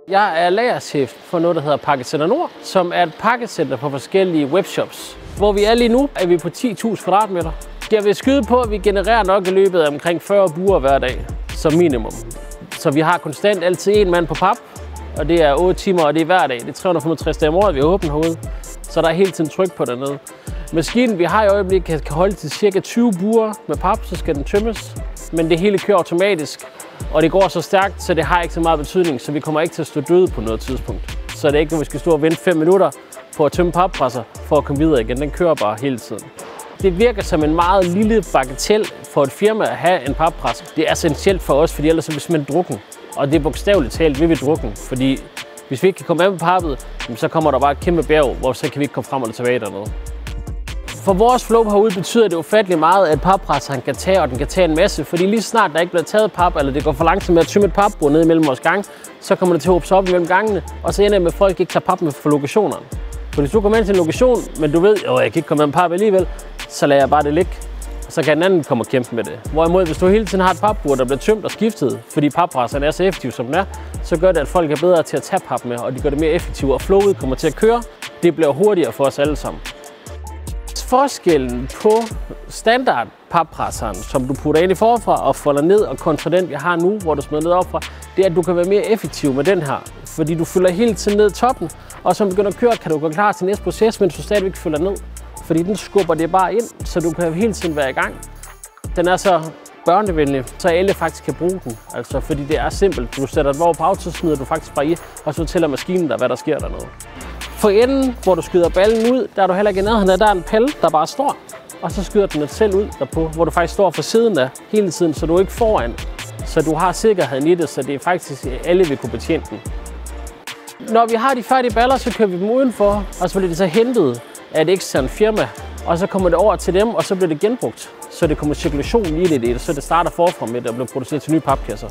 Jeg er lagerchef for noget, der hedder Pakkecenter Nord, som er et pakkecenter på forskellige webshops. Hvor vi er lige nu, er vi på 10.000 kvadratmeter. Jeg vil skyde på, at vi genererer nok i løbet af omkring 40 buer hver dag, som minimum. Så vi har konstant altid en mand på pap, og det er 8 timer, og det er hver dag. Det er 365 dage om året, vi har åbent herude. Så der er hele tiden tryk på dernede. Maskinen, vi har i øjeblikket, kan holde til ca. 20 buer med pap, så skal den tømmes. Men det hele kører automatisk, og det går så stærkt, så det har ikke så meget betydning, så vi kommer ikke til at stå døde på noget tidspunkt. Så det er ikke, når vi skal stå og vente 5 minutter på at tømme pappresser for at komme videre igen. Den kører bare hele tiden. Det virker som en meget lille bagatel for et firma at have en pappresser. Det er essentielt for os, fordi ellers er vi simpelthen drukken. Og det er bogstaveligt talt, vi vil drukken, fordi hvis vi ikke kan komme af med pappet, så kommer der bare et kæmpe bjerg, hvor så kan vi ikke komme frem og tilbage dernede. For vores flow herude betyder det ufattelig meget, at pappresseren kan tage, og den kan tage en masse. Fordi lige snart der ikke bliver taget pap, eller det går for langsomt med at tømme et papbord ned imellem vores gang, så kommer det til at håbe sig op imellem gangene, og så ender det med, at folk ikke tager pap med for lokationerne. For hvis du kommer ind til en lokation, men du ved, at jeg kan ikke komme med pap alligevel, så lader jeg bare det ligge. Så kan den anden komme og kæmpe med det. Hvorimod, hvis du hele tiden har et papbord, der bliver tømt og skiftet, fordi pappresseren er så effektiv, som den er, så gør det, at folk er bedre til at tage pap med, og de gør det mere effektivt, og flowet kommer til at køre. Det bliver hurtigere for os alle sammen. Forskellen på standard pappresseren, som du putter ind i forfra og folder ned, og kontra den, jeg har nu, hvor du smider ned opfra, det er, at du kan være mere effektiv med den her. Fordi du fylder hele tiden ned toppen, og som begynder at køre, kan du gå klar til næste proces, mens du stadigvæk fylder ned. Fordi den skubber det bare ind, så du kan hele tiden være i gang. Den er så børnevenlig, så alle faktisk kan bruge den. Altså, fordi det er simpelt. Du sætter et vogn på auto, så smider du faktisk bare i, og så fortæller maskinen dig, hvad der sker dernede. For enden, hvor du skyder ballen ud, der er du heller ikke i nærheden. Der er en pille, der bare står, og så skyder den selv ud derpå, hvor du faktisk står for siden af hele tiden, så du er ikke foran. Så du har sikkerheden i det, så det er faktisk alle vil kunne betjene den. Når vi har de færdige baller, så kører vi dem udenfor, og så bliver det så hentet af et eksternt firma, og så kommer det over til dem, og så bliver det genbrugt. Så det kommer cirkulation i det, så det starter forfra med at blive produceret til nye papkasser.